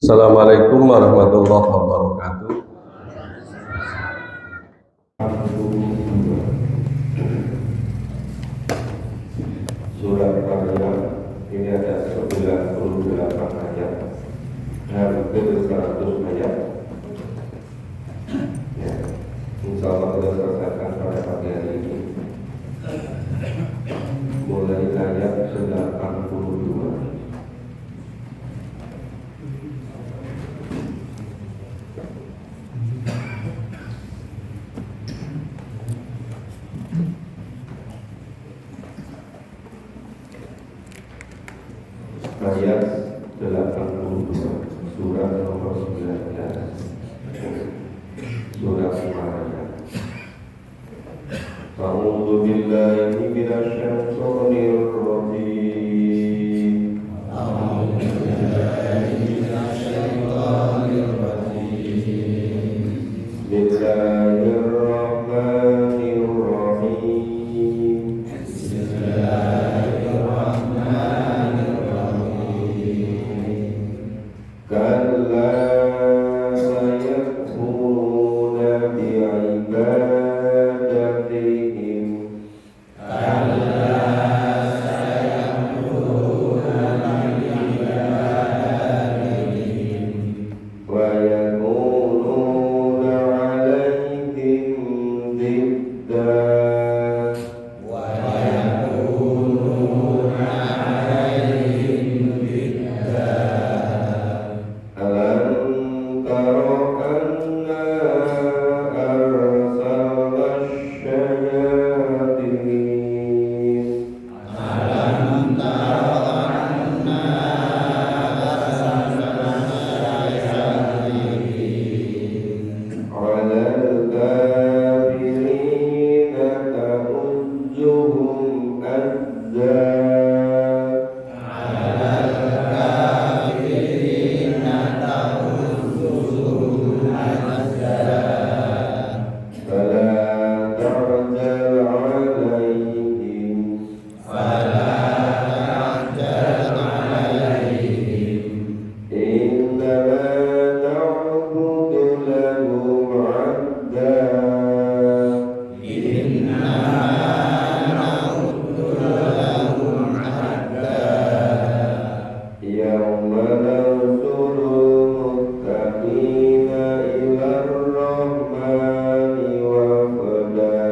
Assalamualaikum warahmatullahi wabarakatuh. Surat Maryam ini ada 98 ayat, hampir 100 ayat. Ya, insya Allah kita selesaikan pada pagi hari ini. Mulai ayat 82. Ayat 82 surat nomor 19 surat Maryam. A'udzu billahi minasyaitonir rajim. Bismillahirrahmanirrahim. Kalla sayakfuruna bi'ibadatihim. Wa yakununa 'alaihim didda. Alam tara anna arsalna asyayatin ala al-kafirina ta'udzuhum azza. فلا تعجل عليهم إنما نعبد لهم عبدا يوم ننصر المتقين إلى الرحمن وفدا.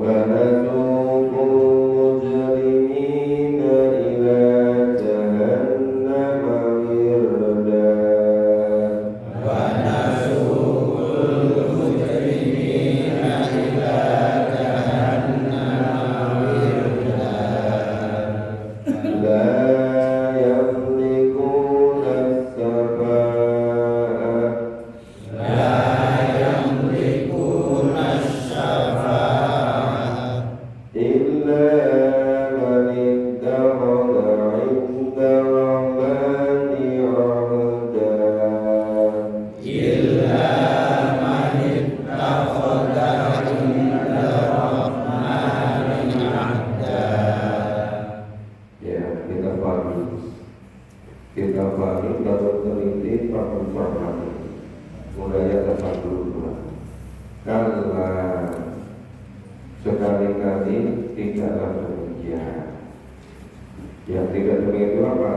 ونسوق المجرمين إلى جهنم وردا. لا يملكون الشفاعة إلا من اتخذ عند الرحمن عهدا. Ya, kita pahami lalu teliti perkembangan mulai ayat 82. Karena sekali-kali tidaklah demikian. Yang tidak demikian itu apa?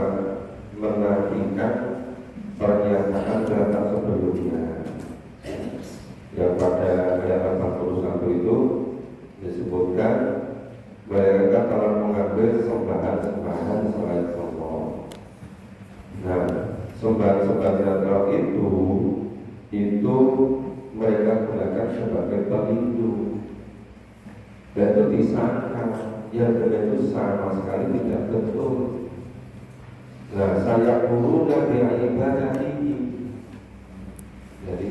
Menafikan pernyataan data sebelumnya. Yang pada ayat 81 itu disebutkan mereka telah mengambil sembahan-sembahan selain Allah. Nah, sembahan-sembahan itu mereka gunakan sebagai pelindung. Dan itu disangka yang itu sama sekali tidak betul. Nah, saya guru dari ibadah ini. Jadi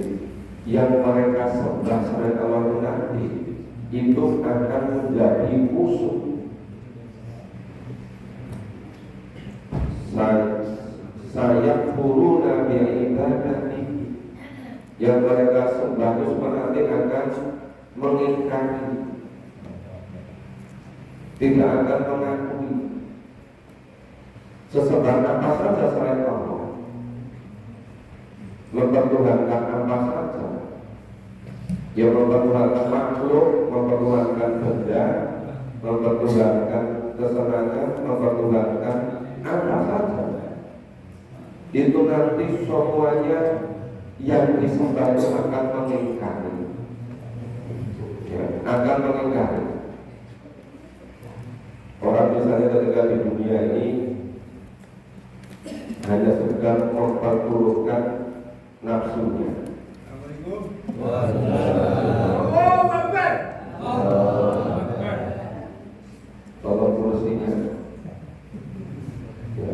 yang mereka sembah selain Allah nanti itu akan menjadi musuh. Saya guru dari ibadah ini. yang mereka sembah itu nanti akan mengingkari, tidak akan mengakui sesembahan apa saja selain Allah, mempertuhankan apa saja, yang mempertuhankan makhluk, mempertuhankan benda, mempertuhankan kesenangan, mempertuhankan apa saja, itu nanti semuanya yang disembah itu akan mengingkari, ya, akan mengingkari. Orang misalnya ketika di dunia ini hanya sekedar memperturutkan nafsunya. Tolong kursinya. Ya.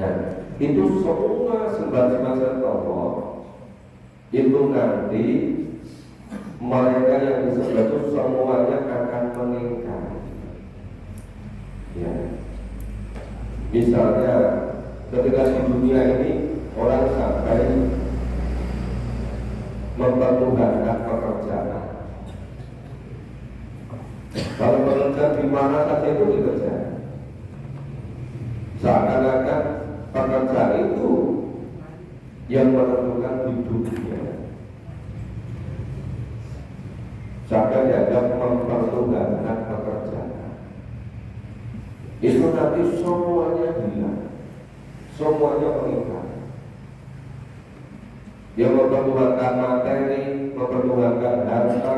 Nah, itu semua sembah-sembah selain Allah itu nanti mereka yang disembah itu semuanya akan mengingkari. Ya. Misalnya ketika di dunia ini orang sampai mempertuhankan pekerjaan. Kalau pekerjaan di mana saja itu dikerjakan, seakan-akan pekerjaan itu yang menentukan hidupnya. Sampai dianggap mempertuhankan pekerjaan. Itu nanti semuanya hilang, semuanya meningkat. Dia mempertuhankan materi, mempertuhankan harta,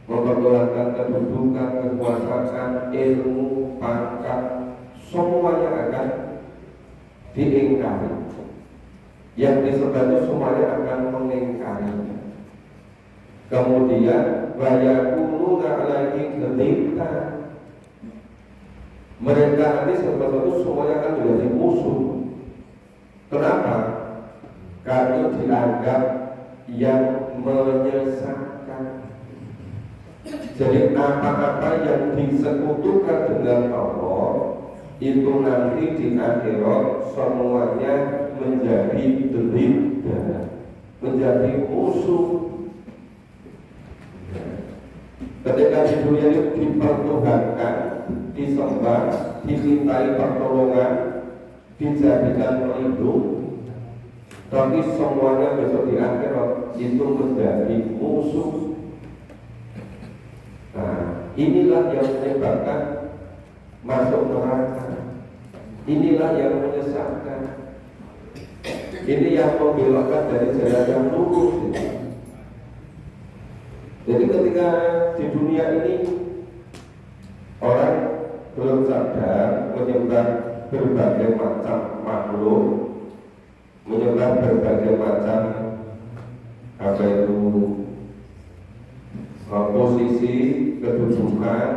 mempertuhankan kedudukan, kekuasaan, ilmu, pangkat, semuanya akan diingkari. Yang disembah itu semuanya akan mengingkarinya. Kemudian bayakuluna alaihi dzikra. Mereka nanti sebetulnya semuanya akan menjadi musuh. Kenapa? Karena dianggap yang menyesatkan. Jadi apa-apa yang disekutukan dengan Allah itu nanti di akhirat semuanya menjadi derita, menjadi musuh. Ketika di dunia itu dipertuhankan, disembah, dimintai pertolongan, dijadikan pelindung, tapi semuanya besok di akhirat itu menjadi musuh. Nah, inilah yang menyebabkan masuk neraka. Inilah yang menyesatkan. Ini yang membelokkan dari jalan yang lurus. Jadi ketika di dunia ini orang belum sadar menyembah berbagai macam makhluk, menyembah berbagai macam apa itu posisi, kedudukan,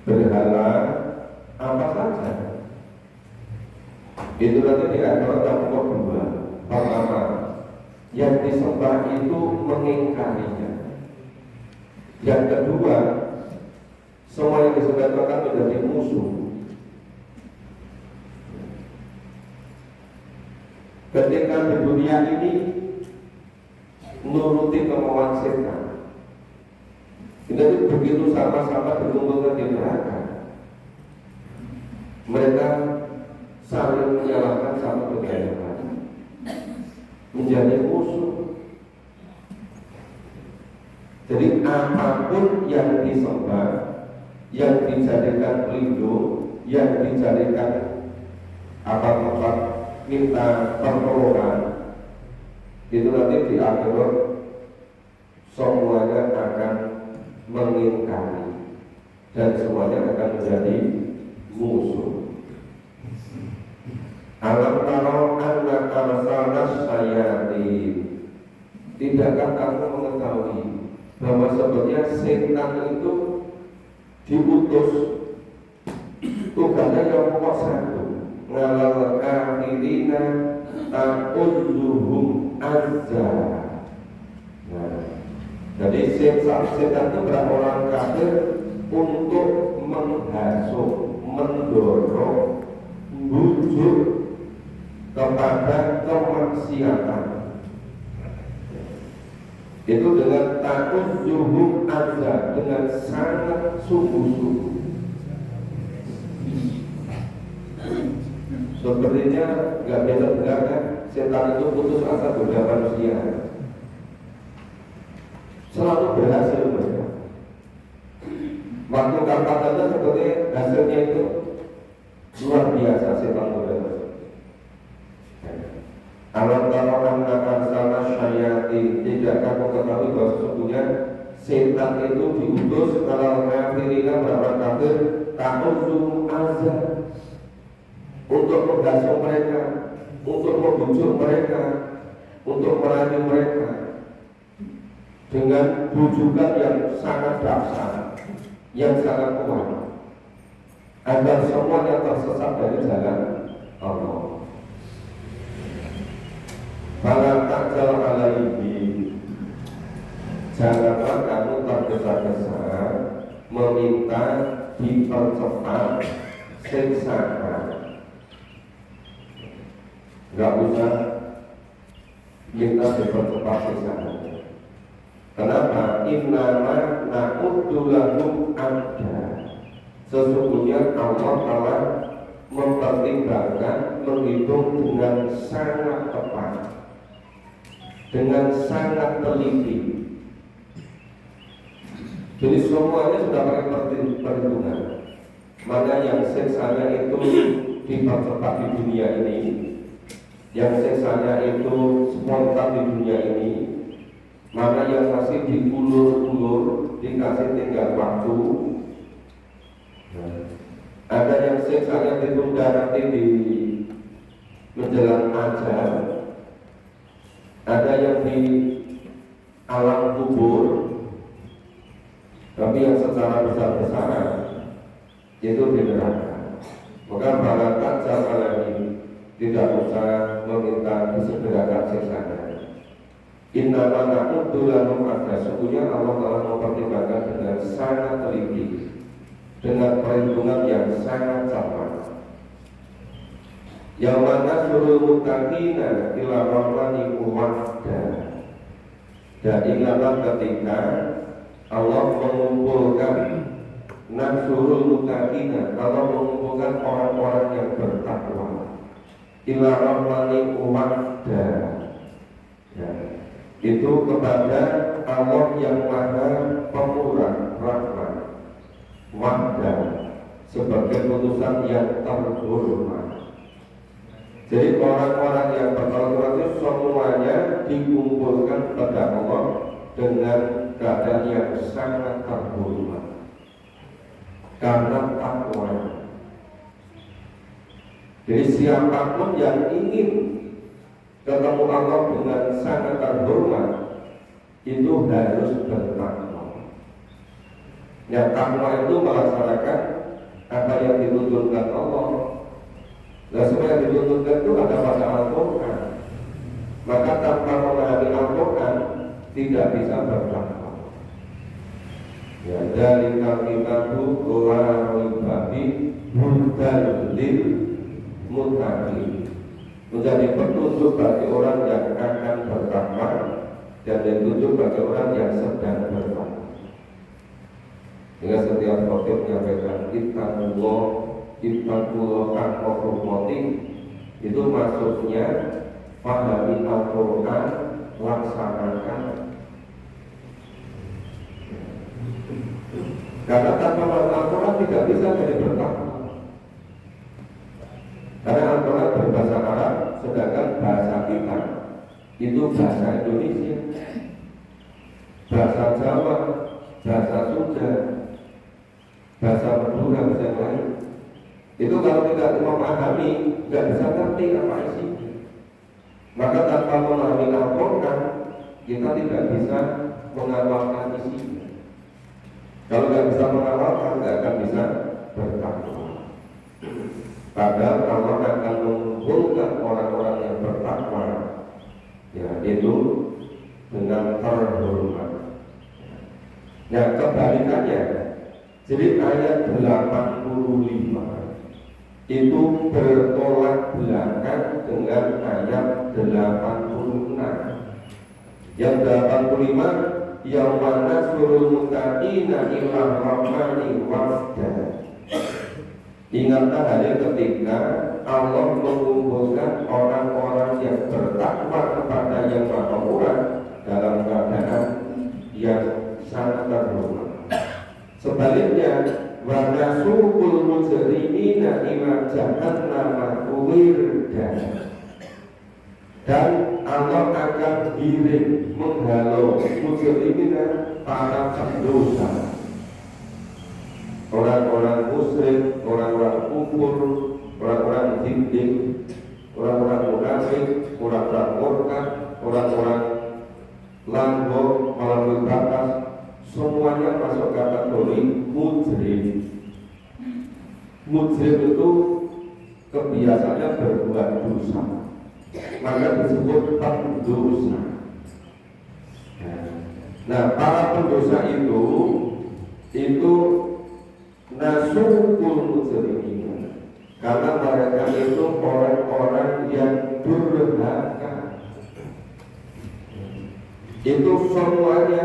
berhala, apa saja. Itu nanti di akhirat nomor dua. Pertama, yang disembah itu mengingkarinya. Yang kedua, semua yang disembah itu akan menjadi musuh. Ketika di dunia ini nuruti kemauan setan, itu begitu sama-sama dikumpulkan di neraka, mereka saling menyalahkan satu dengan yang lain, menjadi musuh. Jadi apapun yang disembah, yang dijadikan pelindung, yang dijadikan tempat minta pertolongan, itu nanti di akhirat semuanya akan mengingkari dan semuanya akan menjadi musuh. Alam taro annaka masalah sayatin. Tidakkah kamu mengetahui bahwa sebenarnya setan itu diutus tugasnya yang pokok satu, ngalal kafirina ta'udzuhum azza. Nah, jadi setan itu orang kafir untuk menghasut, mendorong, bujuk kepada kemaksiatan. Itu dengan takut juhum azza, dengan sangat sungguh-sungguh. Sepertinya nggak bisa benar kan? Setan itu putus asa goda manusia, selalu berhasil mereka. Waktu kapan saja seperti hasilnya itu luar biasa setan goda. Alam taro anna arsala syayatin, tidakkah kau ketahui bahwa sesungguhnya setan itu diutus kalau kafirina berapa kafir ta'udzu azza, untuk menggasuk mereka, untuk membujuk mereka, untuk merayu mereka dengan bujukan yang sangat dahsyat, yang sangat kuat, agar semuanya tersesat dari jalan Allah. Fala ta'jal alaihi, janganlah kamu tergesa-gesa meminta dipercepat siksaan. Gak usah minta dipercepat siksaan. Kenapa? Innama na'udzu lahum adda, sesungguhnya Allah telah mempertimbangkan, menghitung dengan sangat tepat, dengan sangat teliti. Jadi semuanya sudah pakai perhitungan. Mana yang siksanya itu dipercepat di dunia ini, yang siksanya itu spontan di dunia ini, mana yang masih diulur-ulur, dikasih tinggal waktu. Ada yang siksanya ditunda nanti di menjelang ajal, ada yang di alam kubur, tapi yang secara besar-besaran itu di neraka. Maka balakan cara ini tidak usah meminta disegerakan siksanya. Innama na'udzu lahum adda, sesungguhnya Allah telah mempertimbangkan dengan sangat teliti, dengan perhitungan yang sangat cermat. Yauma nasrul muttaqina ila rahmani wahda. Dan ingatlah ketika Allah mengumpulkan nasrul muttaqina, Allah mengumpulkan orang-orang yang bertakwa ila rahmani wahda, ya, itu kepada Allah yang maha pemurah rahmat, wahda sebagai putusan yang terhormat. Jadi orang-orang yang bertakwa itu semuanya dikumpulkan pada Allah dengan keadaan yang sangat terhormat karena takwa. Jadi siapapun yang ingin ketemu Allah dengan sangat terhormat itu harus bertakwa. Ya, takwa itu melaksanakan apa yang dituntunkan Allah. Nah, semua yang dituntunkan itu ada pada Al-Quran. Maka tanpa memahami Al-Quran tidak bisa bertakwa. Ya, dari kalimatku la raiba fihi hudal lil muttaqin, menjadi petunjuk bagi orang yang akan bertakwa dan petunjuk bagi orang yang sedang bertakwa. Hingga setiap khotib menyampaikan ittaqullah haqqa tuqatih, itu maksudnya pahami Al-Quran, laksanakan. Karena tanpa Al-Quran tidak bisa jadi bertakwa. Karena Al-Quran berbahasa Arab, sedangkan bahasa kita itu bahasa Indonesia, bahasa Jawa, bahasa Sunda, bahasa Madura, bahasa lain. Itu kalau tidak memahami, nggak bisa ngerti apa isinya. Maka tanpa memahami Al-Quran, kita tidak bisa mengawalkan isinya. Kalau nggak bisa mengawalkan, nggak akan bisa bertakwa. Padahal Allah akan mengumpulkan orang-orang yang bertakwa, ya, itu dengan terhormat. Nah, kebalikannya, jadi ayat 85 itu bertolak belakang dengan ayat 86. Yang 85, yang mana surul muttaqina ila rahmani wafda. Ingatlah hari ketika Allah mengumpulkan orang-orang yang bertakwa kepada Yang Maha Murah dalam keadaan yang sangat terhormat. Sebaliknya, wa nasukul mujrimina ila jahannam wirda. Dan Allah akan giring menghalau mujrimina, para pendosa, orang-orang musyrik, orang-orang kufur, orang-orang zindik, orang-orang munafik, orang-orang murtad, orang-orang langgor, melampaui batas, semuanya masuk kategori mujrim. Mujrim itu kebiasaannya berbuat dosa, maka disebut pendosa. Nah, para pendosa itu nasukul mujrimin, karena mereka itu orang-orang yang durhaka. Itu semuanya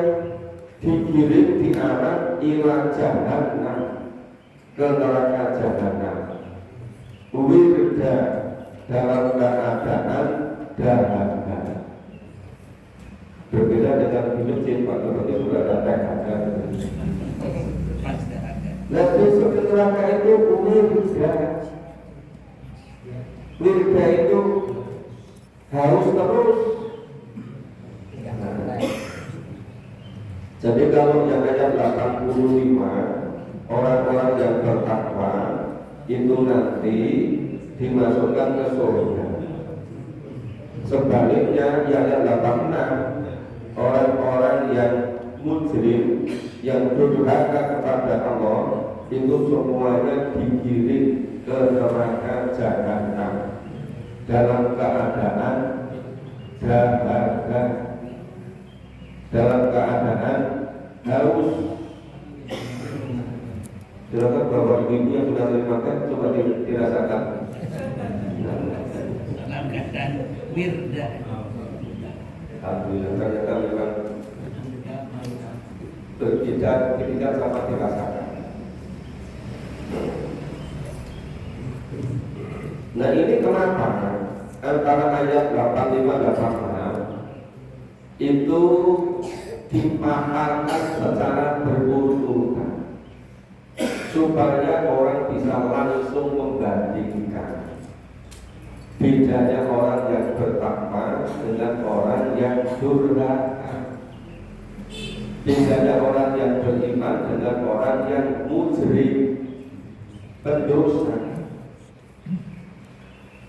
digiring di arah ila jahannam, ke neraka jahannam. Wirda, dalam keadaan dahaga. Berbeda dengan di masjid, Pak Dokter sudah ada dahaga. Nah, besok di neraka itu wirda. Wirda itu harus terus. Jadi kalau yang ayat 85, orang-orang yang bertakwa itu nanti dimasukkan ke surga. Sebaliknya yang ayat 86, orang-orang yang mujrim, yang durhaka kepada Allah, itu semuanya digiring ke neraka jahanam dalam keadaan dahaga, dalam keadaan haus. Silakan bapak ibu yang sudah terima, coba dirasakan. Dalam keadaan wirda. Alhamdulillah, ternyata memang tidak sama dirasakan. Nah, ini kenapa antara ayat 85 dan 86 itu dipaparkan secara berurutan supaya orang bisa langsung membandingkan bedanya orang yang bertakwa dengan orang yang durhaka, bedanya orang yang beriman dengan orang yang mujrim, pendosa.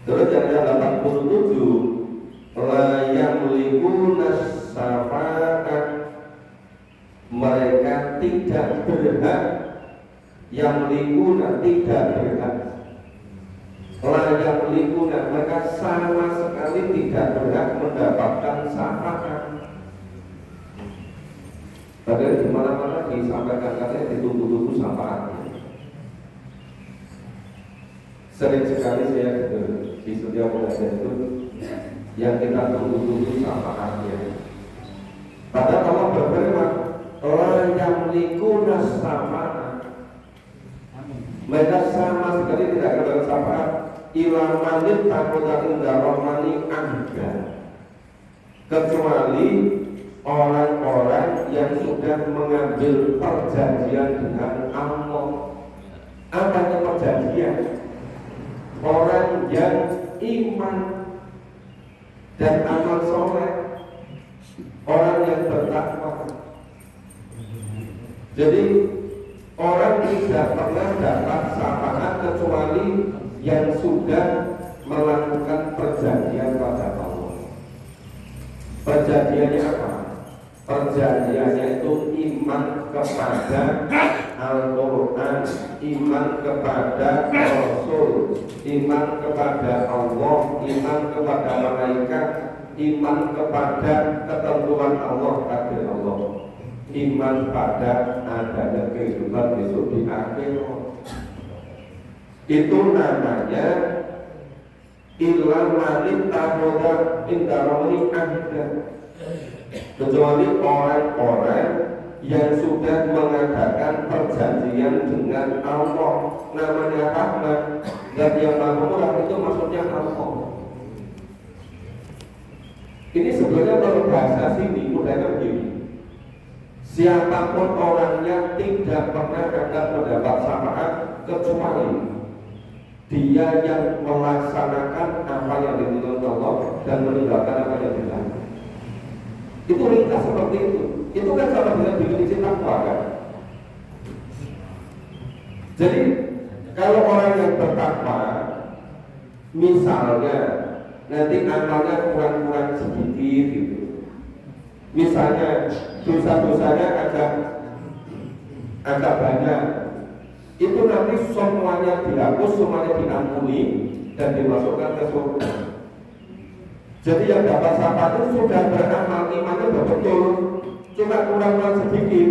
Terus yang ada 87, la yamlikuna syafa'at, mereka tidak berhak, yang likuna tidak berhak, layak likuna, mereka sama sekali tidak berhak mendapatkan syafaat. Padahal di mana-mana disampaikan katanya ditunggu-tunggu syafaatnya. Sering sekali saya di setiap pengajian itu yang kita tunggu-tunggu syafaatnya. Padahal Allah berfirman, layak likuna syafaat, mereka sama sekali tidak akan syafaat. Ilamanit takutan indah rohmani anda, kecuali orang-orang yang sudah mengambil perjanjian dengan Allah. Apa itu perjanjian? Orang yang iman dan amal soleh, orang yang bertakwa. Jadi orang tidak pernah dapat syafaat kecuali yang sudah melakukan perjanjian pada Allah. Perjanjiannya apa? Perjanjiannya itu iman kepada Al-Quran, iman kepada Rasul, iman kepada Allah, iman kepada malaikat, iman kepada ketentuan Allah, takdir Allah, iman pada adanya kehidupan besok di akhirat. Itu namanya illa manit tahoda indaroni ahda, kecuali orang-orang yang sudah mengadakan perjanjian dengan Allah. Namanya Rahman dan yang Maha Murah itu maksudnya Allah. Ini sebenarnya kalau bahasa sini mudahnya begini, siapapun orangnya tidak pernah akan mendapat syafaat kecuali dia yang melaksanakan apa yang dituntut Allah dan meninggalkan apa yang dilarang. Itu ringkas seperti itu. Itu kan sama dengan definisi takwa kan. Jadi kalau orang yang bertakwa, misalnya nanti amalnya kurang-kurang sedikit gitu, misalnya dosa-dosanya agak banyak, itu nanti semuanya dihapus, semuanya diampuni dan dimasukkan ke surga. Jadi yang dapat syafaat itu sudah beramal, imannya betul, cuma kurang sedikit.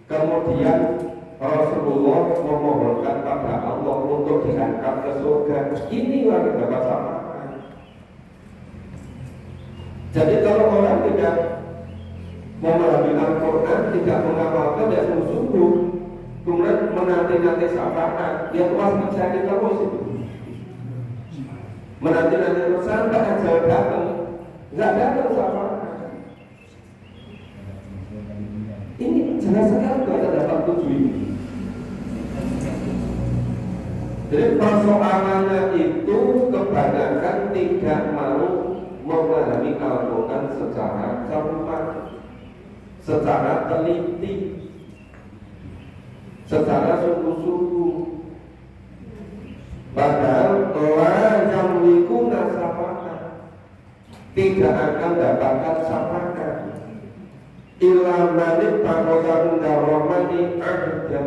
Kemudian Rasulullah memohonkan pada Allah untuk diangkat ke surga. Ini yang dapat syafaat. Jadi kalau orang tidak memahami Al-Quran, tidak mengamalkan, tidak sungguh-sungguh, kemudian menanti-nanti syafaat, dia terus mencari terus itu. Menanti-nanti terus sampai ajal datang, nggak datang syafaat. Ini jelas sekali kita dapat tujuh ini. Jadi persoalannya itu kebanyakan tidak mau memahami Al-Quran secara cermat, secara teliti, secara sungguh-sungguh. Padahal la yamlikuna syafaat, tidak akan dapatkan syafaat illa manit takoda daromani ahda,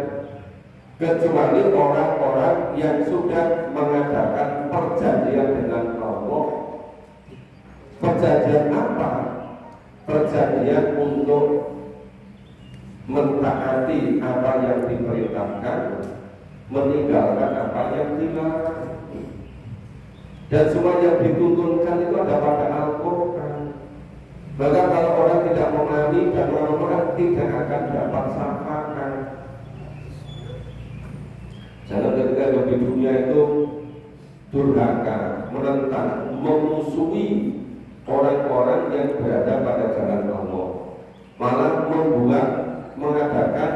kecuali orang-orang yang sudah mengadakan perjanjian dengan Allah. Perjanjian apa? Perjanjian untuk mentaati apa yang diperintahkan, meninggalkan apa yang dilarang. Dan semua yang dituntunkan itu ada pada Al-Quran. Maka kalau orang tidak memahami dan orang-orang tidak akan dapat syafaat. Jangan ketika di dunia itu durhaka, menentang, memusuhi orang-orang yang berada pada jalan Allah, malah mengadakan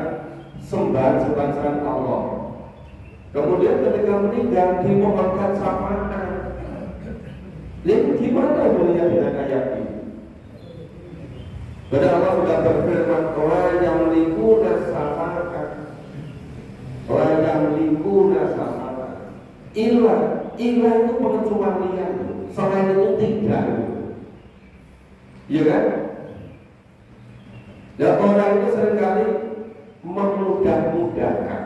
sembahan Allah. Kemudian ketika meninggal dimohonkan syafaat. Lalu gimana hubungannya dengan ayat ini? Padahal Allah sudah berfirman, la yamlikuna syafaat, la yamlikuna syafaat. Ilah itu pengecualian, selain itu tidak. Iya kan? Dan orang itu seringkali memudah-mudahkan,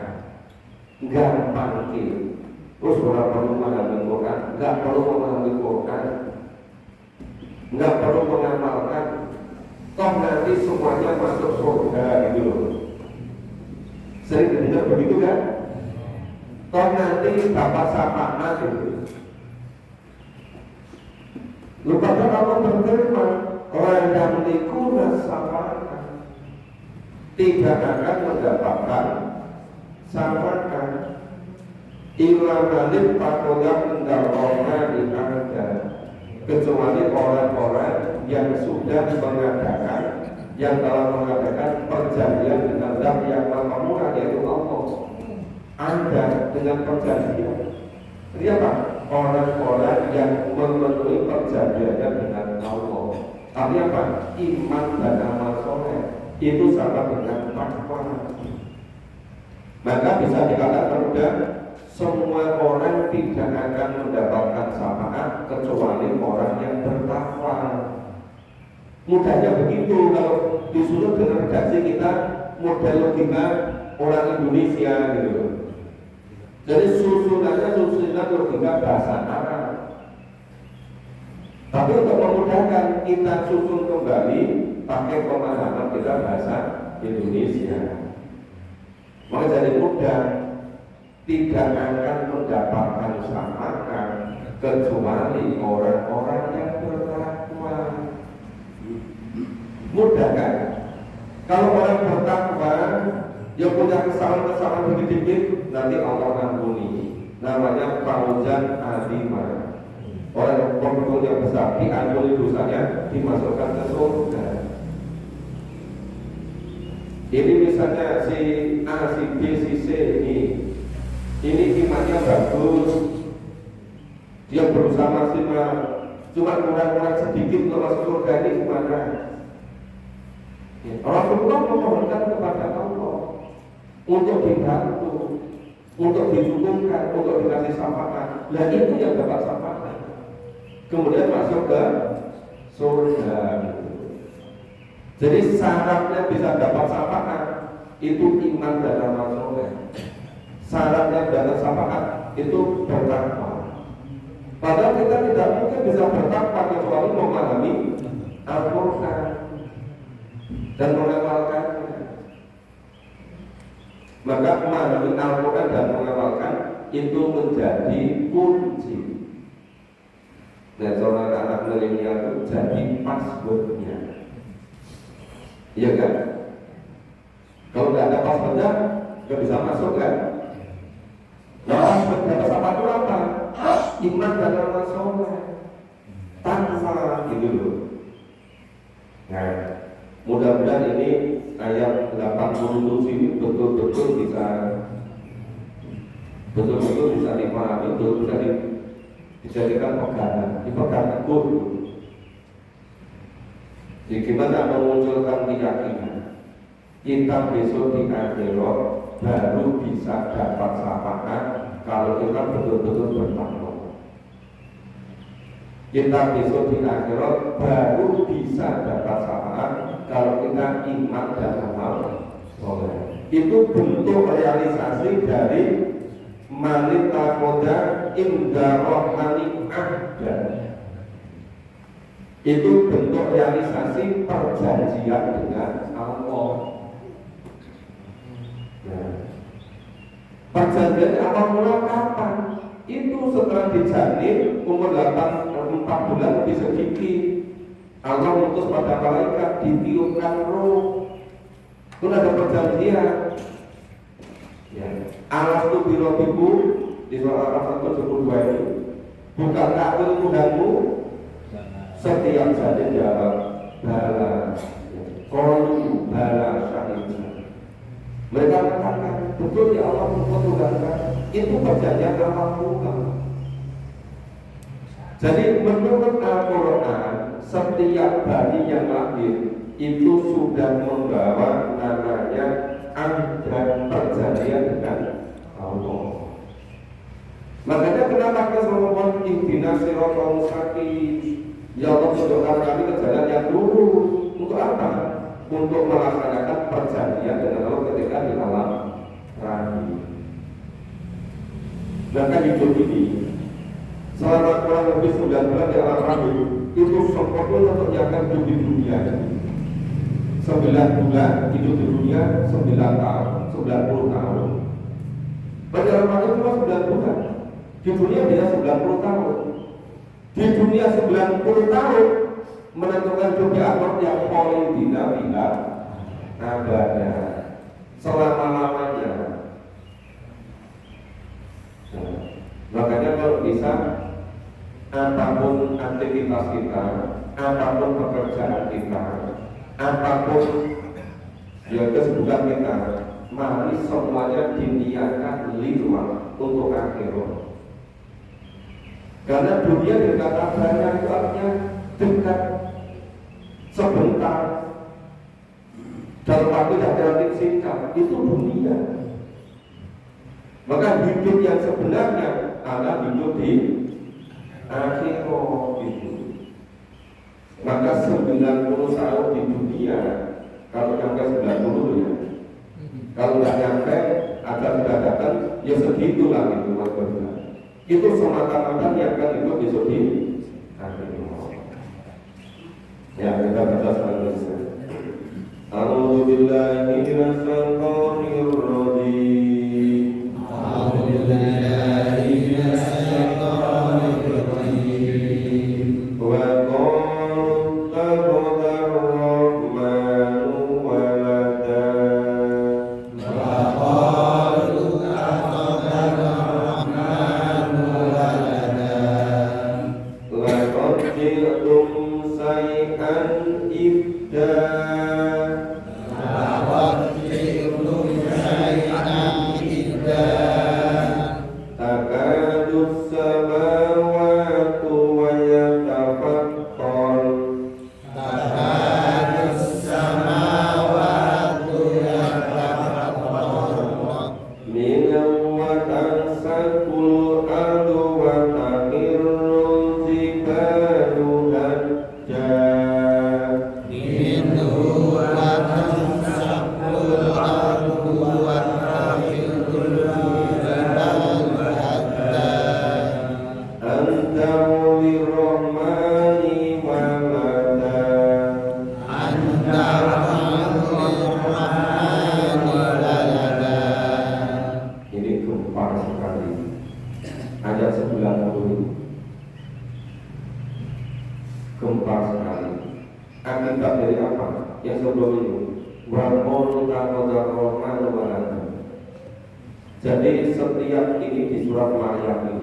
gampang gitu. Terus orang perlu memahami Quran, nggak perlu memahami Quran, nggak perlu mengamalkan, toh nanti semuanya masuk surga gitu loh. Sering dengar begitu kan? Toh nanti dapat syafaat gitu. Lupa Allah berfirman, orang yang dikuna syafaat tidak akan mendapatkan syafaat illa manit pakoda mendarona di ada, kecuali orang-orang yang sudah mengadakan, yang telah mengadakan perjanjian dengan Zat yang Maha Murah, yaitu Allah. Anda dengan perjanjian, ini apa? Orang-orang yang memenuhi perjanjiannya dengan Allah. Tapi apa? Iman dan amal soleh itu sama dengan takwa. Maka bisa dikatakan mudah, semua orang tidak akan mendapatkan syafaat kecuali orang yang bertakwa. Mudahnya begitu kalau disuruh dengan redaksi kita model logika orang Indonesia gitu. Jadi susunan logika bahasa Arab. Tapi untuk memudahkan kita susun kembali pakai pemahaman kita bahasa Indonesia. Maka jadi mudah. tidak akan mendapatkan syafaat kecuali orang-orang yang bertakwa. Mudah kan? Kalau orang bertakwa yang punya kesalahan-kesalahan sedikit, nanti Allah ampuni. Namanya fauzan azimah. Orang yang beruntung yang besar diampuni dosanya, dimasukkan ke surga. Ini misalnya si A, si B, si C ini imannya bagus, dia berusaha maksimal, cuma kurang-kurang sedikit untuk masuk surga, ini gimana? Rasulullah memohonkan kepada Allah untuk dibantu, untuk didukungkan, untuk dikasih syafaat. Nah itu yang dapat syafaat, kemudian masuk ke surga. Jadi syaratnya bisa dapat syafaat itu iman dan amal soleh. Syaratnya dapat syafaat itu bertakwa. Padahal kita tidak mungkin bisa bertakwa kecuali memahami Al-Quran dan mengamalkannya. Maka memahami Al-Quran dan mengamalkan itu menjadi kunci. Nah, seorang anak milenial itu jadi passwordnya. Iya kan? Kalau nggak ada passwordnya, nggak bisa masuk kan? Nah, password dapat apa itu apa? Iman dan amal soleh, takwa gitu loh. Nah, mudah-mudahan ini ayat 87 ini betul-betul bisa dipahami, betul-betul bisa dijadikan pegangan, dipegang teguh. Jadi gimana memunculkan keyakinan kita besok di akhirat baru bisa dapat syafaat kalau kita betul-betul bertakwa. Kita besok di akhirat baru bisa dapat syafaat kalau kita iman dan amal soleh. Itu bentuk realisasi dari manita koda indah rohani ahda. Itu bentuk realisasi perjanjian dengan Allah. Nah, perjanjian Allah mulai kapan? Itu setelah dijanin umur 4 bulan lebih sedikit. Allah mengutus pada malaikat, ditiupkan roh. Itu ada perjanjian. Ya. Alas tu birobiku di surah Al-Fatihah 172 ini. Bukankah aku Tuhanmu? Setiap saja jawab bala, qalu bala syahidna. Mereka mengatakan betul ya Allah Tuhan, itu perjanjian amal Tuhan. Jadi menurut Al-Quran, setiap bayi yang lahir itu sudah membawa namanya ada perjanjian dengan Allah. Makanya kenapa kita selalu ihdinas siratal mustaqim? Ya Allah, tunjukkan kami ke jalan yang lurus. Untuk apa? Untuk melaksanakan perjanjian dengan Allah ketika di alam rahim. Maka hidup ini selama kurang lebih 9 bulan di alam rahim itu sempurna untuk yang akan hidup di dunia. 9 bulan hidup di dunia, 9 tahun, 90 tahun. Pada alam rahim cuma 9 bulan. Di dunia dia 90 tahun. Di dunia 90 tahun menentukan juga atur yang polidina bila abada selama-lamanya. Nah, makanya kalau bisa apapun aktivitas kita, apapun pekerjaan kita, apapun ya kesibukan kita, mari semuanya diniatkan lillah untuk akhirat. Karena dunia dikata banyak itu artinya dekat, sebentar, dalam waktu yang relatif singkat, itu dunia. Maka hidup yang sebenarnya adalah hidup di akhirat itu. Maka 90 tahun di dunia, kalau sampai 90 ya, kalau nggak nyampe, ada sudah datang, ya segitulah itu maksudnya. Itu semata-mata yang akan hidup besok di akhirat. Ya, kita baca selanjutnya. A'udzu billahi minasyaitonir rajim. Jadi setiap ini di surat Maryam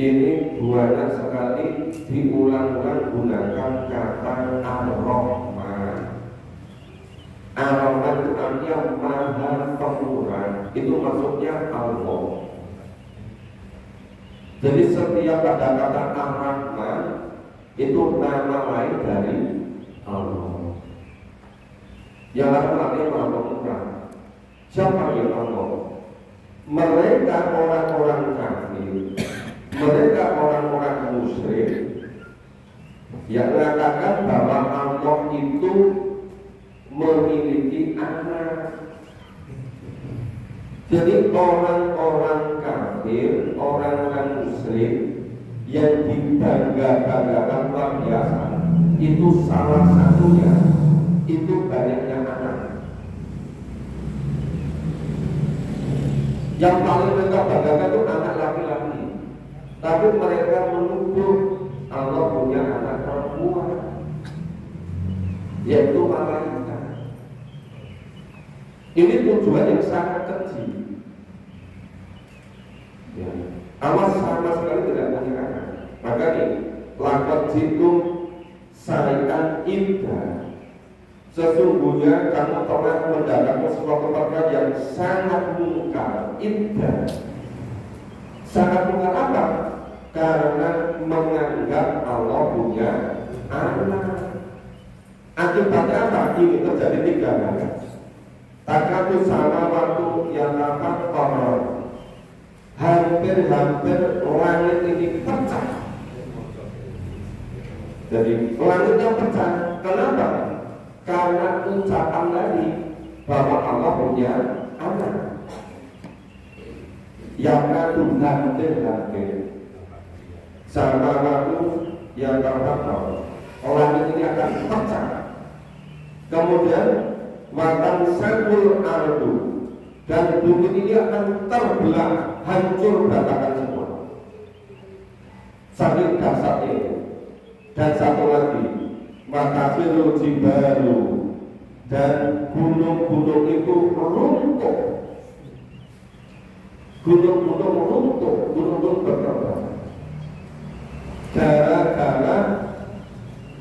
ini banyak sekali diulang-ulang gunakan kata Ar-Rahman. Ar-Rahman itu artinya Maha Pemurah. Itu maksudnya Allah. Jadi setiap ada kata Ar-Rahman itu nama lain dari Allah. Yang artinya Maha Pemurah. Siapa yang Allah? Mereka orang-orang kafir, mereka orang-orang musyrik yang mengatakan bahwa Allah itu memiliki anak. Jadi orang-orang kafir, orang-orang musyrik yang dibangga-banggakan luar biasa, itu salah satunya itu banyaknya anak. Yang paling mereka banggakan itu anak laki-laki, tapi mereka menuduh Allah punya anak perempuan, yaitu malaikat. Ini tujuan yang sangat kecil. Ya. Allah sama sekali tidak punya anak. Maka nih, lakot jitum syai'an indah. Sesungguhnya kamu telah mendapatkan sesuatu perkara yang sangat mungkar, indah. Sangat mungkar apa? Karena menganggap Allah punya anak. Akibatnya apa? Ini terjadi 3 kali. Takatu sama waktu yang dapat koron. Hampir-hampir langit ini pecah. Jadi langitnya pecah. Kenapa? Karena ucapan tadi bahwa Allah punya anak. Yang kadu hampir-hampir sama waktu yang dapat koron. Langit ini akan pecah. Kemudian matan sangkul ardu, dan bumi ini akan terbelah, hancur berantakan semua. Saking dahsyatnya. Dan satu lagi, maka firul jibalu, dan gunung-gunung itu runtuh. Gunung-gunung runtuh, gunung-gunung berterbangan. Gara-gara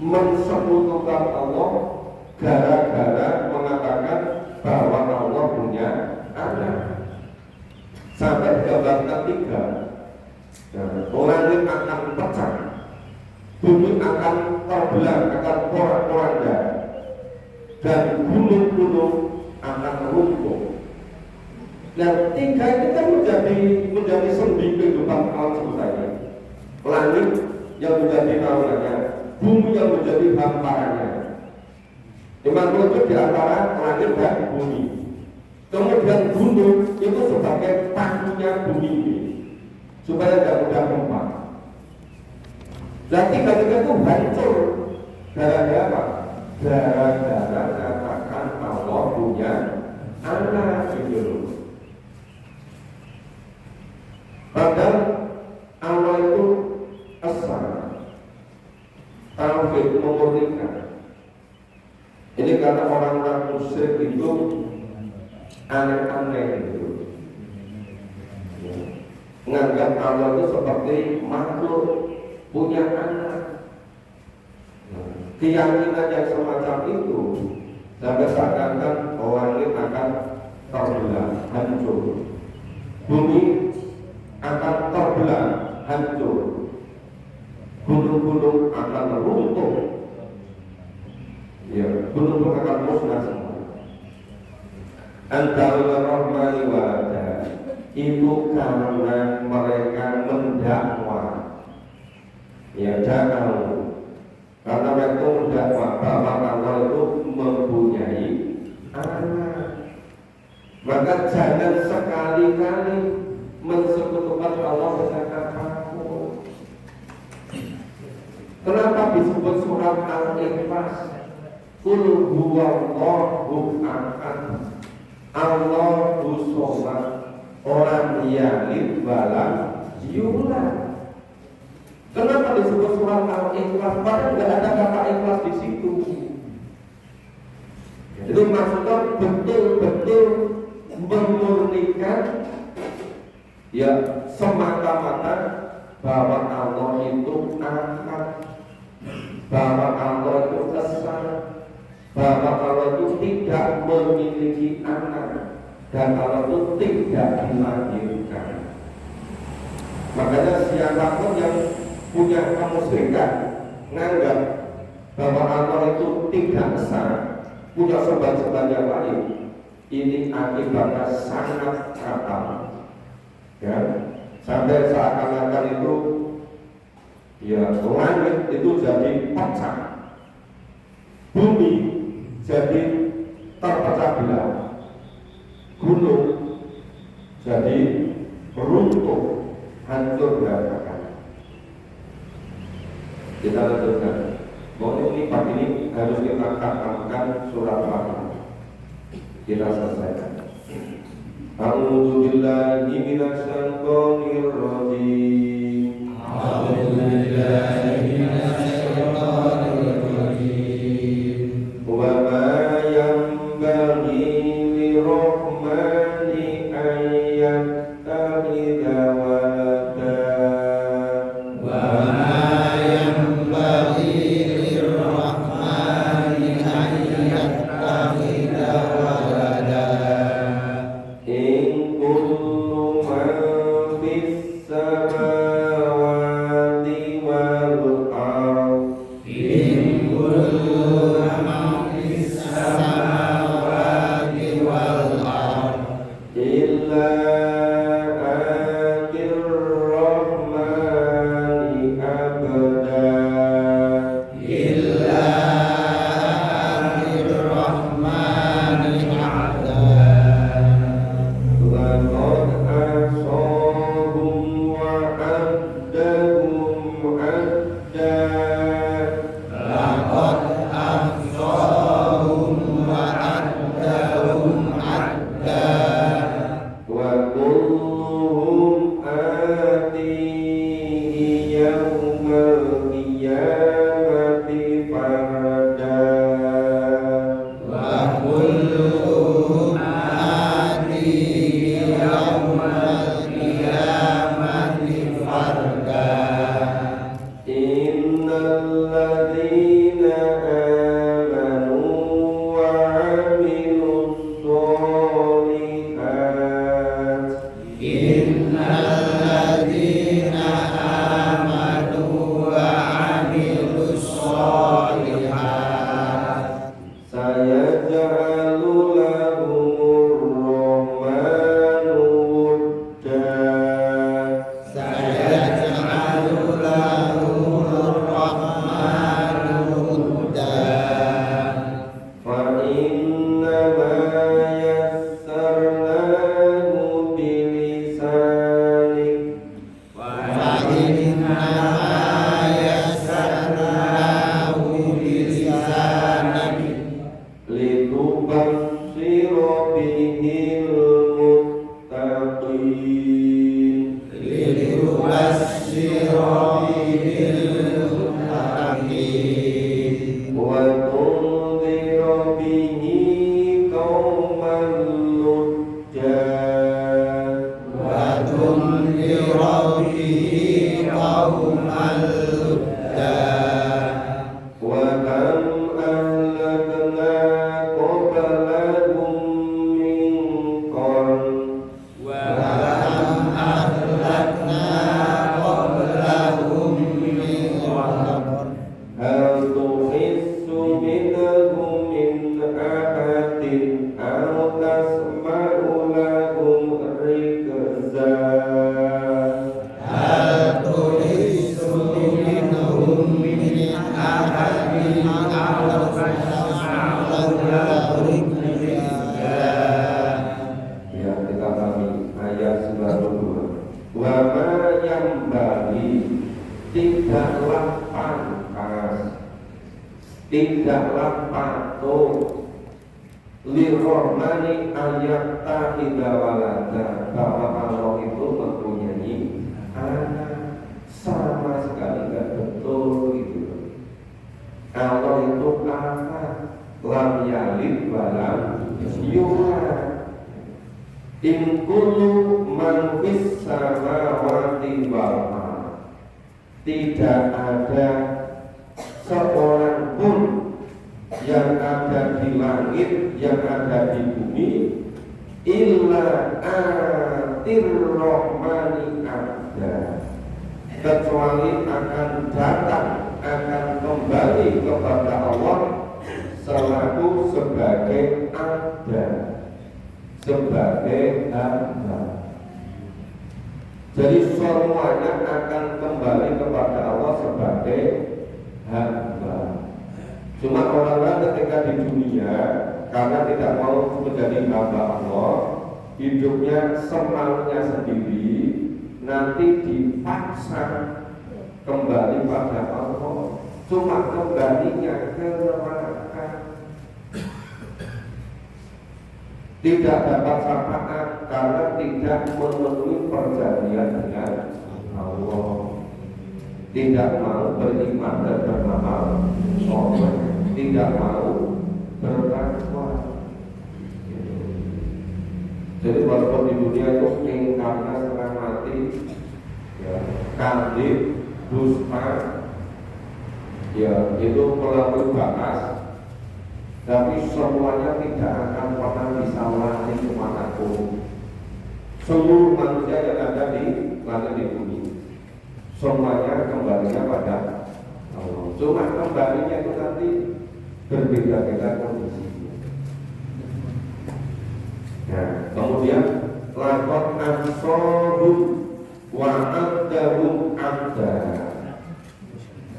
mensekutukan Allah, gara-gara mengatakan bahwa Allah punya anak. Sampai gambar ketiga, langit akan pecah, bumi akan terbelah, akan porak-poranda, dan gunung-gunung akan runtuh. Nah, 3 itu kan menjadi sendi kehidupan alam semesta ini. Langit yang menjadi naungannya, bumi yang menjadi hamparannya. Memang itu di antara langit dan bumi. Kemudian gunung itu sebagai pakunya bumi ini, supaya tidak mudah gempa. Dan 3 itu hancur. Gara-gara apa? Gara-gara katakan Allah punya anak gitu. Padahal Allah itu esa, tauhid memurnikan. Ini karena orang-orang musyrik itu aneh-aneh gitu, menganggap Allah itu seperti makhluk punya anak. Keyakinan yang semacam itu sampai seakan-akan langit akan terbelah, hancur, bumi akan terbelah, hancur, gunung-gunung akan runtuh. Ya, gunung akan musnah semua. Antara rahmani walada, itu karena mereka mendakwa, ya dakwah, karena mereka mendakwa bahwa Allah itu mempunyai anak. Maka jangan sekali-kali mensekutukan Allah dengan apapun. Kenapa disebut surat Al-Ikhlas? Qul huwallahu ahad, Allahu shomad, orang yalid walam yulad. Kenapa disebut surat Al-Ikhlas? Padahal tidak ada kata ikhlas di situ. Itu maksudnya betul-betul memurnikan ya semata-mata bahwa Allah itu ahad, bahwa Allah itu esa, bahwa Allah itu tidak memiliki anak, dan Allah itu tidak dilahirkan. Makanya siapapun yang punya kemusyrikan menganggap bahwa Allah itu tidak esa, punya sebab-sebab yang lain, ini akibatnya sangat fatal. Ya, sampai seakan-akan itu ya langit itu jadi pecah, bumi jadi terpecah belah, gunung jadi runtuh, hancur berantakan. Kita lanjutkan. Mohon ini pagi ini harus kita katakan surat Al-Fatihah. Kita selesaikan. A'udzu billahi minasy syaithanir rajim. A'udzu billahi minasy syaithanir rajim. Wa ma yanbaghi lirrahmani an yattakhidha walada. Wa ma yanbaghi lirrahmani an yattakhidha walada. In kullu man fis samawati wal ardh In kullu man fis samawati wal ardh illa atir rahmani abda. illa ar-Rahmani 'abda. Laqad ahsahum wa addahum adda. Laqad ahsahum wa addahum adda. Wa kulluhum atihi yawmal qiyamati farda. Wa kulluhum atihi yawmal qiyamati farda. Innal ladzina amanu wa 'amilus sholihat Innal ladzina amanu wa 'amilus sholihat sayaj'alu lahumur rahmanu wudda. sayaj'alu lahumur rahmanu wudda. Fa innama yassarnahu bilisanik Fa innama yassarnahu bilisanik litubassira bihil muttaqin litubassira bihil muttaqin wa tunzira bihi qauman ludda. wa tunzira bihi qauman ludda. Wa kam ahlakna qablahum min qarn Wa kam ahlakna qablahum min qarn hal tuhissu minhum min ahadin aw tasma'u lahum rikza. hal tuhissu minhum min ahadin aw tasma'u lahum rikza. Ya, kita kami ayat 92. Wa ma yanbaghi, tidaklah pantas, tidaklah patut lirrahmani ayat tahida walada, bahwa Allah itu mempunyai anak. Sama sekali nggak betul gitu. Allah itu anak, lam yalid walam yulad. In kullu man fis samawati wal ardh. Tidak ada seorang pun yang ada di langit, yang ada di bumi, illa atir rahmani abda, kecuali akan datang, akan kembali kepada Allah selaku sebagai abda, sebagai hamba. Jadi semuanya akan kembali kepada Allah sebagai hamba. Cuma orang-orang ketika di dunia karena tidak mau menjadi hamba Allah, hidupnya semaunya sendiri, nanti dipaksa kembali pada Allah. Cuma kembalinya ke neraka, tidak dapat syafaat karena tidak memenuhi perjanjian dengan Allah, tidak mau beriman dan beramal soleh, tidak mau bertakwa. Jadi walaupun di dunia itu ingkarnya setengah mati, ya, kandid, dusta, ya itu melampaui batas, tapi semuanya tidak akan pernah bisa lari kemanapun. Seluruh manusia yang ada di langit di bumi, semuanya kembalinya pada Allah. Cuma kembalinya itu nanti berbeda-beda kondisi. Nah, kemudian lakot ansahum wa addahum adda.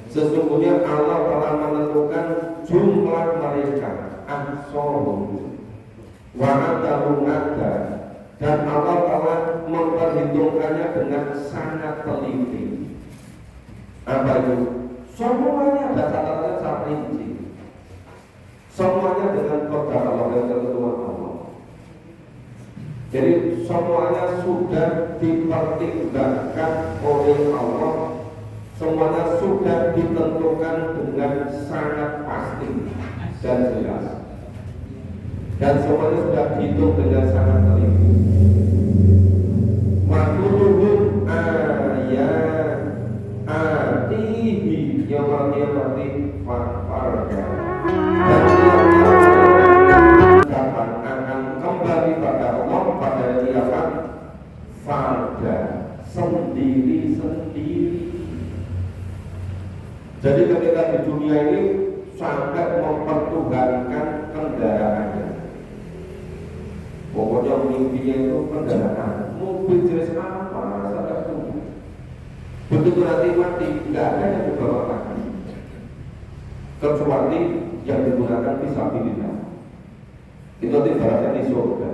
Sesungguhnya Allah telah menentukan jumlah mereka, ansahum wa addahum adda, dan Allah telah memperhitungkannya dengan sangat teliti. Apa itu? Semuanya ada catatannya sangat rinci. Semuanya dengan kodar Allah dan ketentuan Allah. Jadi semuanya sudah dipertimbangkan oleh Allah. Semuanya sudah ditentukan dengan sangat pasti dan jelas. Dan semuanya sudah dihitung dengan sangat teliti. Wakuluhum ayat atihi yaumil qiyamati farda. Dan kapan akan kembali pada Allah pada kiamat farda, sendiri-sendiri. Jadi ketika di dunia ini sampai mempertuhankan kendaraannya. Pokoknya mimpinya itu kendaraan, mobil jenis apa saja tunggu. Begitu nanti mati, tidak ada yang dibawa lagi, kecuali yang digunakan fisabilillah. Itu ibaratnya di surga.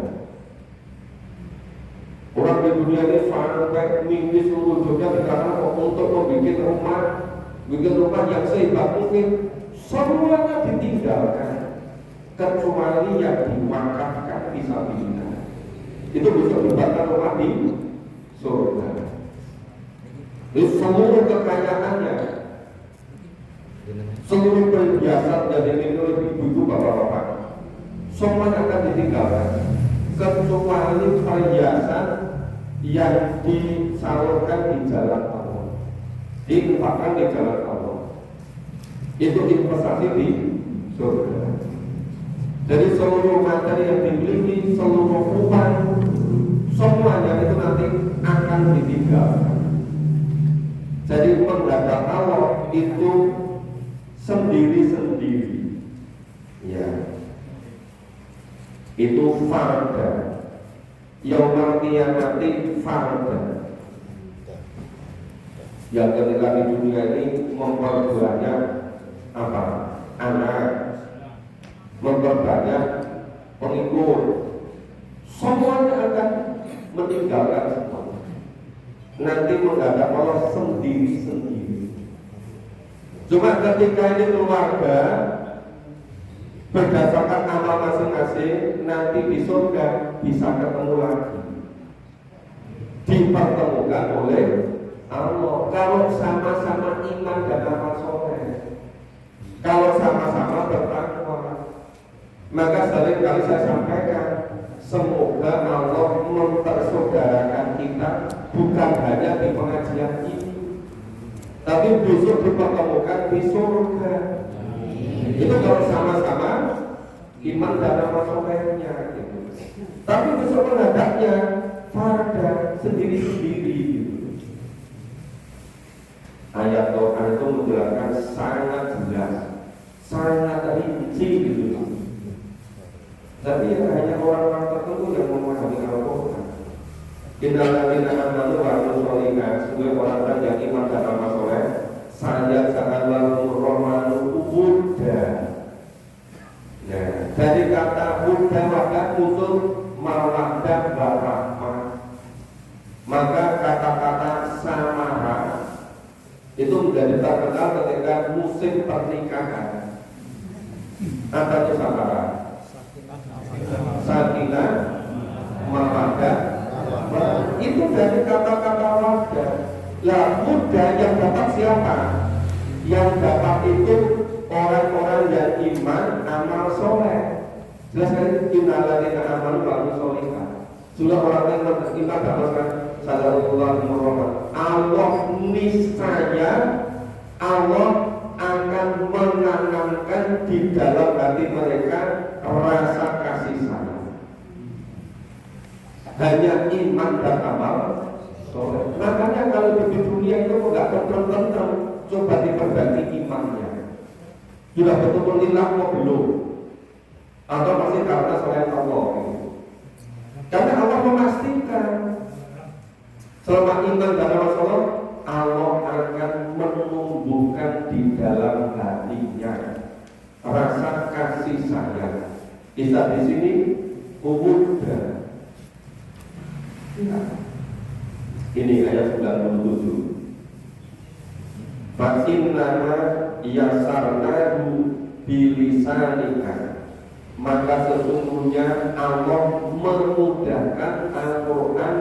Orang di dunia ini sampai mimpi seluruh dunia karena untuk membuat rumah, bikin rumah yang sehebat mungkin, semuanya ditinggalkan kecuali yang diwakafkan fisabilillah. Itu bisa dibuatkan rumah di surga. Jadi seluruh kekayaannya, seluruh perhiasan yang dimiliki oleh ibu-ibu bapak-bapak, semuanya akan ditinggalkan kecuali perhiasan yang disalurkan di jalan Allah, diinfakkan di jalan Allah. Itu investasi di surga. Jadi seluruh materi yang dimiliki, seluruh uang, semuanya itu nanti akan ditinggalkan. Jadi menghadap Allah itu sendiri-sendiri, ya. Itu farda. Yaumil qiyamati farda. Yang ketika di dunia ini memperbanyak apa? Anak, memperbanyak pengikut, semuanya akan meninggalkan semua. Nanti menghadap Allah sendiri-sendiri. Cuma ketika ini keluarga berdasarkan amal masing-masing, nanti di surga bisa ketemu lagi, dipertemukan oleh Allah. Kalau sama-sama iman dan amal soleh, kalau sama-sama bertakwa, maka seringkali saya sampaikan, semoga Allah tapi besok dipertemukan di surga. Itu kalau sama-sama iman dan amal solehnya gitu. Tapi besok menghadapnya farda sendiri-sendiri gitu. Ayat Quran itu menjelaskan sangat jelas, sangat rinci gitu. Tapi hanya orang-orang tertentu yang memahami Al-Quran. Innalladzina amanu wa amilus sholihat, sungguh orang-orang yang iman dan amal soleh, saya ja'alahumur rahmanu wudda. Ya, dari kata wudda maka muncul mawaddah warahmah. Maka kata-kata samara itu menjadi terkenal ketika musim pernikahan. Apa itu samara? Sakinah, mawaddah. Itu dari kata-kata wadah. Lah mudah yang dapat siapa? Yang dapat itu orang-orang yang iman, amal soleh. Jelas kan? Innalladzina amanu wa amilus sholihat. Sudah orang yang beriman dan amal sallallahu Allah niscaya Allah akan menanamkan di dalam hati mereka rasa kasih sayang. Hanya iman dan amal soleh. Makanya kalau di dunia itu nggak tentrem-tentrem, coba diperbaiki imannya. Sudah betul-betul lillah kok belum? Atau masih karena selain Allah? Karena Allah memastikan selama iman dan amal soleh, Allah akan menumbuhkan di dalam hatinya rasa kasih sayang. Bisa di sini ubudah. Ini ayat 97. Fa'innama yasarnahu bilisanika, maka sesungguhnya Allah memudahkan Al-Quran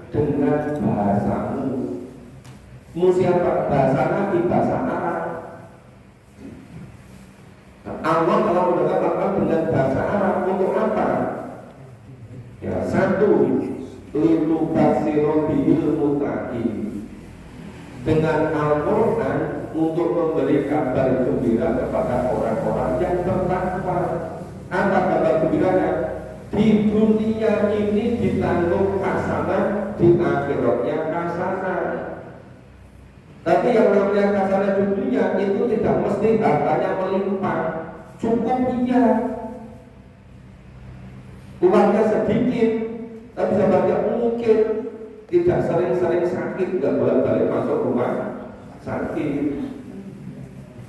dengan bahasamu. Siapa? Bahasa Nabi, bahasa Arab. Allah telah mudahkan Al-Quran dengan bahasa Arab untuk apa? Ya, satu, litubasiro bihil mutaqin. Dengan Al-Quran untuk memberi kabar gembira kepada orang-orang yang bertakwa. Apa kabar gembiranya? Di dunia ini ditanggung hasanah, di akhiratnya hasanah. Tapi yang namanya hasanah di dunia itu tidak mesti hartanya melimpah. Cukup iya, uangnya sedikit, tapi sebagai mungkin tidak sering-sering sakit, nggak bolak-balik masuk rumah sakit.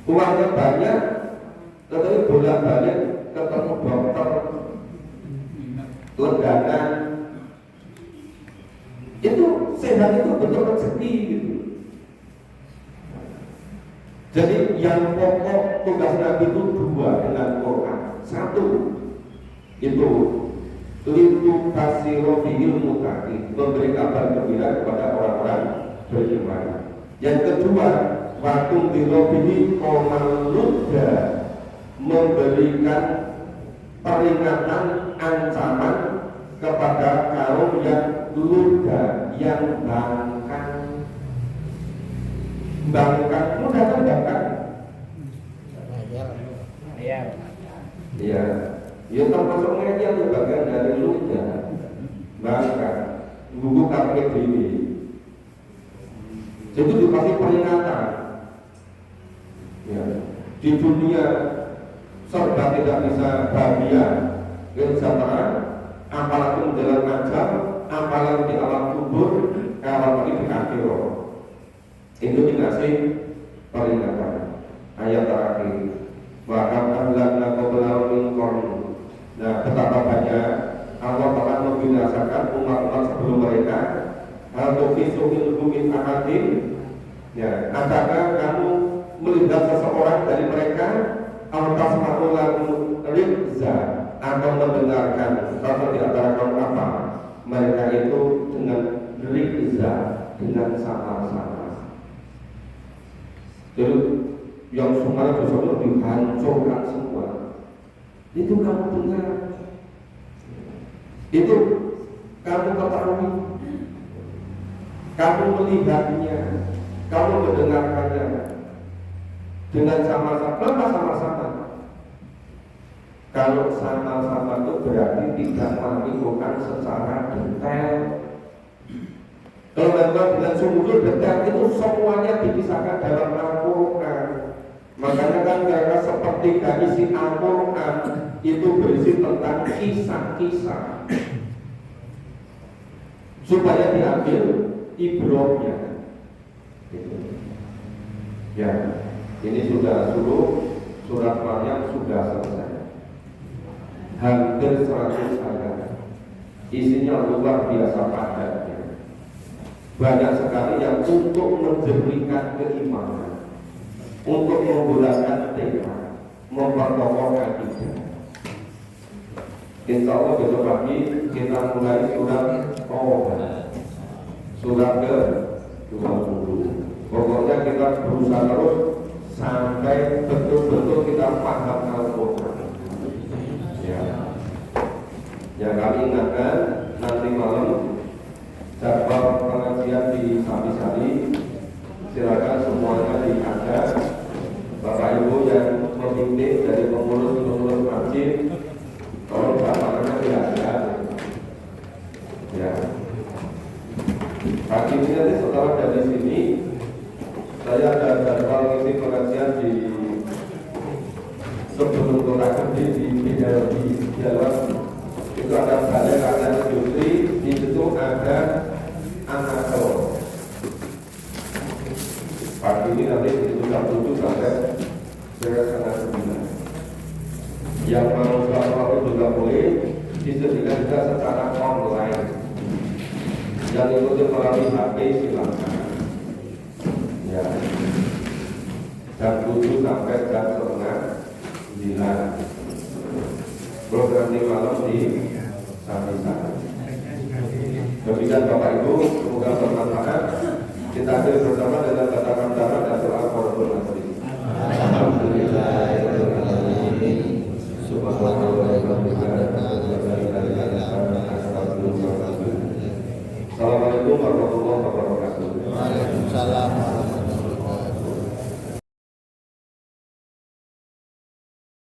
Uangnya banyak, tetapi bolak-balik ketemu dokter, legakan. Itu sehat, itu bentuk rezeki gitu. Jadi yang pokok tugas Nabi itu dua dengan Quran. Satu, itu litu kasiro bihil mutaqin, memberi kabar gembira kepada orang-orang beriman. Yang kedua, waktu birobihi komaludda, memberikan peringatan, ancaman kepada kaum yang luda, yang bangkang, mudah kan bangkang? Iya. Ya termasuk ngeyel itu bagian dari luda, bangkang, gugup kaki diri. Itu dikasih peringatan. Ya. Di dunia serba tidak bisa bahagia, kesejahteraan, apalagi menjalan ajal, apalagi di alam kubur, apalagi di akhirat. Itu dikasih peringatan. Ayat terakhir, wa ahlakna qablahum min qarn. Nah, betapa banyak Allah telah membinasakan umat-umat sebelum mereka. Atau fisuhil min ahadin. Ya, adakah kamu melihat seseorang dari mereka? Al-tasma'u lahu rizza, atau mendengarkan atau di antara kaum apa? Mereka itu dengan rizza, dengan sama-sama. Jadi yang semuanya bersama dihancurkan semua. Itu kamu dengar, itu kamu ketahui, kamu melihatnya. Kalau mendengarkannya dengan sama-sama. Kalau sama-sama itu berarti tidak melakukan secara detail. Kalau memang dengan sungguh detail itu semuanya dipisahkan dalam Al-Quran. Makanya kan karena sepertiga isi Al-Quran itu berisi tentang kisah-kisah, supaya diambil ibrahnya. Ya, ini sudah surat Maryam sudah selesai. Hampir 100 ayat. Isinya luar biasa padatnya. Banyak sekali yang untuk menjernihkan keimanan, untuk menggunakan tekad, memperkokoh akidah. Insya Allah besok pagi kita mulai surat surat ke-20. Pokoknya kita berusaha terus sampai betul-betul kita paham Al-Quran. Ya, kami ingatkan nanti malam jadwal pengajian di Sari-Sari, silakan semuanya diajak. Bapak Ibu yang memimpin dari pengurus masjid, tolong bapaknya diajak. Ya. Pagi ini nanti setelah dari sini, saya ada jadwal ngisi pengajian di sebelum kota gede di Jawa. Itu ada balai latihan industri, di situ ada Anadol. Pagi ini nanti itu jam 7 sampai setengah 9. Yang mau sholat juga boleh, disediakan juga secara online. Yang ikuti melalui HP silakan. Ya. Jam 7 sampai jam setengah 9. Program di malam di Sari-Sari. Demikian Bapak Ibu, semoga bermanfaat. Kita akhiri bersama dengan kata hamdalah dan doa Qur'anul Majid. Alhamdulillahirobbilalamin. Subhanallah wa bihamdihi. Assalamualaikum warahmatullahi wabarakatuh. Waalaikumsalam.